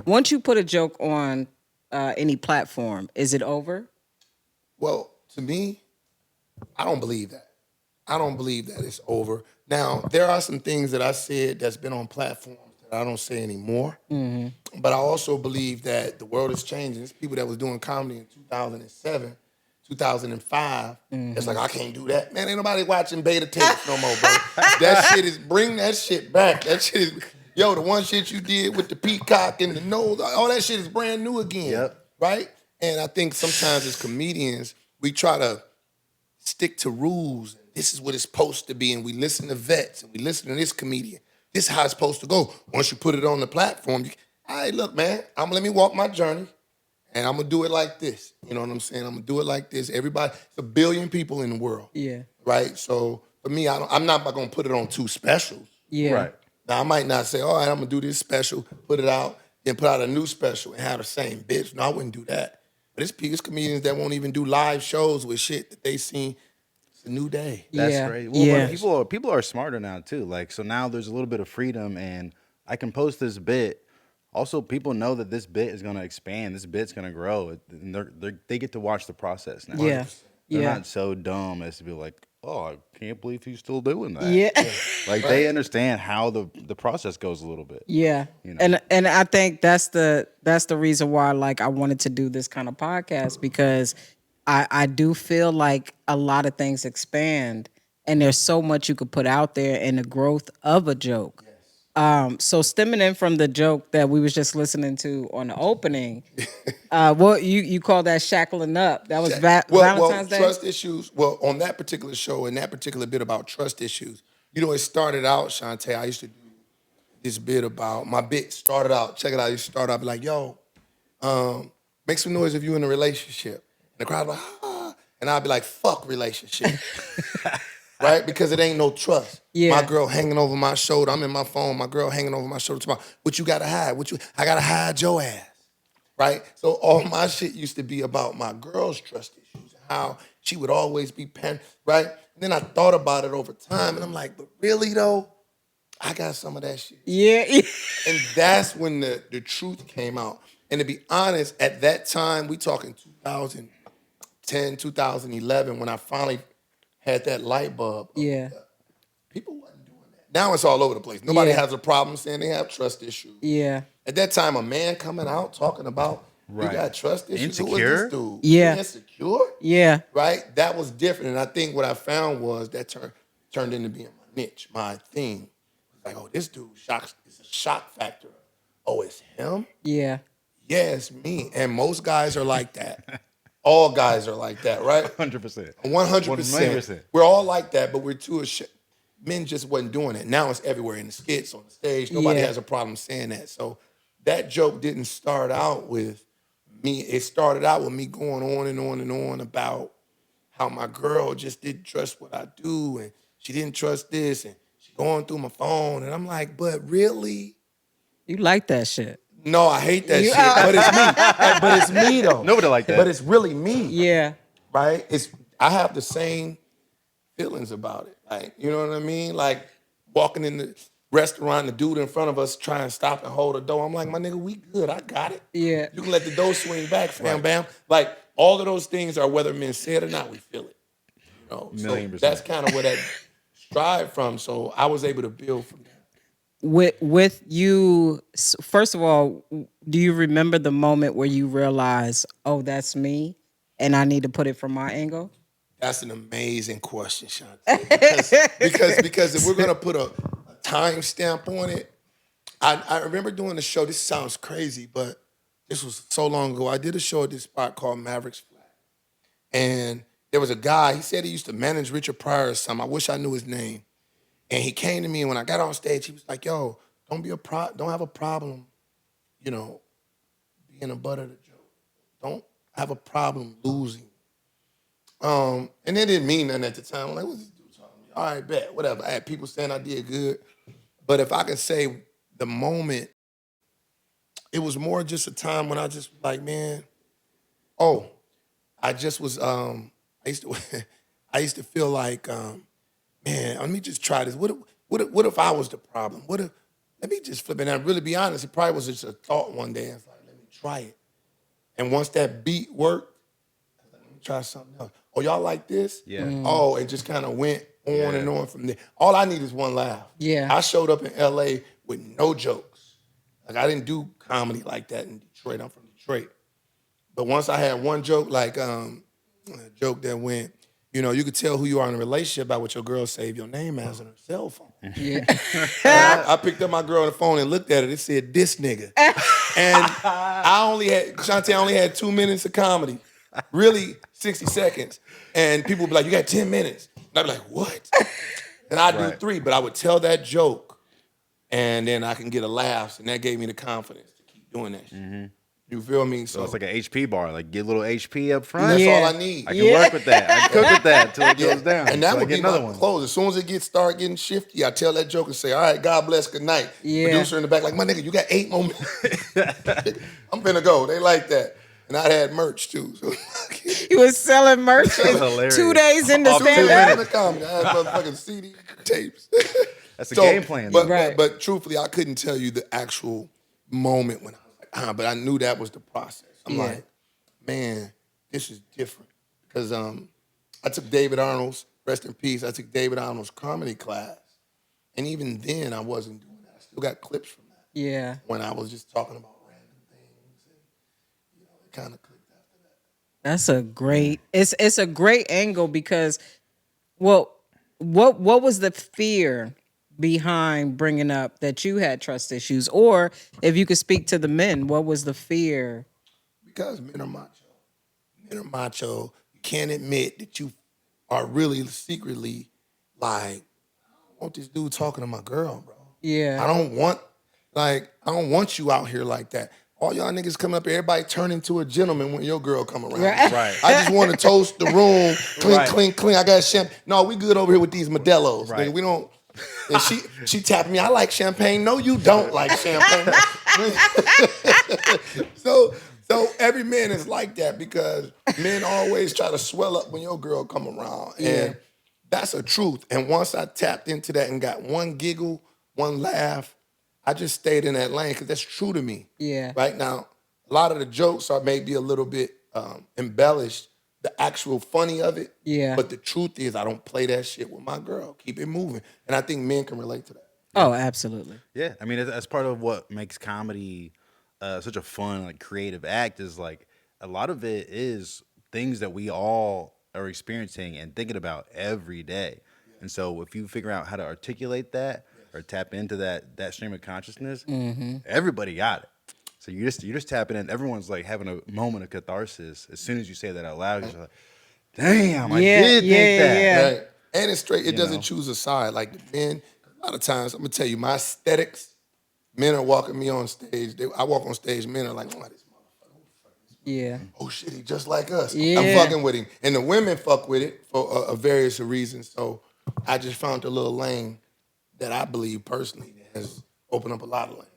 Once you put a joke on any platform, is it over? Well, to me, I don't believe that. I don't believe that it's over. Now, there are some things that I said that's been on platforms that I don't say anymore. But I also believe that the world is changing. There's people that was doing comedy in 2007, 2005. It's like, I can't do that. Man, ain't nobody watching beta tapes no more, bro. That shit is, bring that shit back. That shit is, yo, the one shit you did with the peacock and the nose, all that shit is brand new again. Yep. Right? And I think sometimes as comedians, we try to stick to rules. This is what it's supposed to be. And we listen to vets and we listen to this comedian. This is how it's supposed to go. Once you put it on the platform, all right, look, man, let me walk my journey and I'm gonna do it like this. You know what I'm saying? I'm gonna do it like this. Everybody, it's a billion people in the world. Yeah. Right? So for me, I'm not gonna put it on two specials. Yeah. Right. Now I might not say, all right, I'm gonna do this special, put it out, then put out a new special and have the same bitch. No, I wouldn't do that. But it's comedians that won't even do live shows with shit that they seen. It's a new day. That's Yeah. great. Well, Yeah. but people are smarter now too. Like, so now there's a little bit of freedom, and I can post this bit. Also, people know that this bit is going to expand. This bit's going to grow, and they get to watch the process now. Yeah. They're Yeah. not so dumb as to be like, oh, I can't believe he's still doing that. Yeah. Like they understand how the process goes a little bit. Yeah. You know? And I think that's the reason why like I wanted to do this kind of podcast, because I do feel like a lot of things expand and there's so much you could put out there in the growth of a joke. So stemming in from the joke that we was just listening to on the opening, what you call that shackling up? That was Valentine's Day. Trust issues. Well, on that particular show, and that particular bit about trust issues, it started out, Chaunte, I used to do this bit about, my bit started out, check it out, it started out like, yo, make some noise if you in a relationship. And the crowd was like, ah. And I'd be like, fuck relationship. Right? Because it ain't no trust. Yeah. My girl hanging over my shoulder. I'm in my phone. My girl hanging over my shoulder. Tomorrow. What you gotta hide? I gotta hide your ass. Right? So all my shit used to be about my girl's trust issues, how she would always be right? And then I thought about it over time, and I'm like, but really though, I got some of that shit. Yeah. And that's when the truth came out. And to be honest, at that time, we talking 2010, 2011, when I finally had that light bulb. Yeah. People wasn't doing that. Now it's all over the place. Nobody Yeah. has a problem saying they have trust issues. Yeah. At that time, a man coming out talking about you got trust issues. Who Insecure? is this dude? Yeah. You insecure? Yeah. Right? That was different. And I think what I found was that turned into being my niche, my thing. Like, oh, this dude shocks. It's a shock factor. Oh, it's him? Yeah. Yeah, it's me. And most guys are like that. All guys are like that, right? 100%. 100%. We're all like that, but we're too ashamed. Men just wasn't doing it. Now it's everywhere in the skits, on the stage. Nobody Yeah. has a problem saying that. So that joke didn't start out with me. It started out with me going on and on and on about how my girl just didn't trust what I do, and she didn't trust this, and she going through my phone. And I'm like, but really? You like that shit. No, I hate that shit. But it's me. Like, but it's me though. Nobody like that. But it's really me. Yeah. Right? I have the same feelings about it. Like, you know what I mean? Like walking in the restaurant, the dude in front of us trying to stop and hold the door. I'm like, my nigga, we good. I got it. Yeah. You can let the door swing back, fam, bam. Like all of those things are whether men say it or not, we feel it. You know? So 1,000,000%. that's kind of where that strive from. So I was able to build from that. With you, first of all, do you remember the moment where you realized, oh, that's me, and I need to put it from my angle? That's an amazing question, Chaunte. Because if we're gonna put a time stamp on it, I remember doing the show. This sounds crazy, but this was so long ago. I did a show at this spot called Mavericks Flat, and there was a guy. He said he used to manage Richard Pryor or something. I wish I knew his name. And he came to me, and when I got on stage, he was like, "Yo, don't have a problem, being a butt of the joke. Don't have a problem losing." And it didn't mean nothing at the time. I'm like, what's this dude talking about? All right, bet, whatever. I had people saying I did good. But if I can say the moment, it was more just a time when I just like, man, I just was, I used to feel like, man, let me just try this. What if I was the problem? What if let me just flip it. And I really be honest, it probably was just a thought one day. It's like, let me try it. And once that beat worked, I was like, let me try something else. Oh, y'all like this? Yeah. Oh, it just kind of went on and on from there. All I need is one laugh. Yeah. I showed up in LA with no jokes. Like I didn't do comedy like that in Detroit. I'm from Detroit. But once I had one joke, like a joke that went, you know, you could tell who you are in a relationship by what your girl saved your name as on her cell phone. Yeah. I picked up my girl on the phone and looked at it. It said, "This nigga." And Chaunte, I only had 2 minutes of comedy. Really, 60 seconds. And people would be like, "You got 10 minutes." And I'd be like, "What?" And I'd do 3, but I would tell that joke and then I can get a laugh. And that gave me the confidence to keep doing that shit. You feel me? So it's like an HP bar. Like get a little HP up front. That's Yeah. all I need. I can work with that. I can cook with that until it goes down. And that So I would get be my another one. close. As soon as it start getting shifty, I tell that joke and say, "All right, God bless, good night." Yeah. Producer in the back, like, "My nigga, you got 8 more minutes." I'm finna go. They like that. And I had merch too. So He was selling merch hilarious. 2 days into Off 2 stand minutes. up. the comedy. I had motherfucking CD tapes. That's a game plan. But, though. Right. but truthfully, I couldn't tell you the actual moment when I was like, but I knew that was the process. I'm Yeah. like, man, this is different. Because I took David Arnold's, rest in peace, I took David Arnold's comedy class. And even then, I wasn't doing that. I still got clips from that. Yeah. When I was just talking about random things. And, you know, it kind of clicked after that. That's a great. It's a great angle because, well, what was the fear behind bringing up that you had trust issues, or if you could speak to the men, what was the fear? Because men are macho. Men are macho. You can't admit that you are really secretly like, I don't want this dude talking to my girl, bro. Yeah. I don't want you out here like that. All y'all niggas coming up here, everybody turn into a gentleman when your girl come around. Right. I just want to toast the room. Clink, Right. clink, clink. I got champagne. No, we good over here with these Modelo's. Right. Nigga, we don't. And she tapping me. I like champagne. No, you don't like champagne. So every man is like that because men always try to swell up when your girl come around. And that's a truth. And once I tapped into that and got one giggle, one laugh, I just stayed in that lane because that's true to me. Yeah. Right now, a lot of the jokes are maybe a little bit embellished, the actual funny of it. Yeah. But the truth is I don't play that shit with my girl. Keep it moving. And I think men can relate to that. Oh, absolutely. Yeah, I mean that's part of what makes comedy such a fun, like creative act. Is like a lot of it is things that we all are experiencing and thinking about every day. And so if you figure out how to articulate that or tap into that stream of consciousness, everybody got it. So you're just tapping in. Everyone's like having a moment of catharsis as soon as you say that out loud. You're like, damn, I Yeah, did yeah, think that. yeah. Right? And it's straight. It doesn't know? choose a side. Like the men, a lot of times, I'm gonna tell you, my aesthetics. Men are walking me on stage. I walk on stage. Men are like, "Oh, this motherfucker. Yeah. Oh shit, he just like us." Yeah. I'm fucking with him, and the women fuck with it for various reasons. So I just found a little lane that I believe personally has opened up a lot of lanes.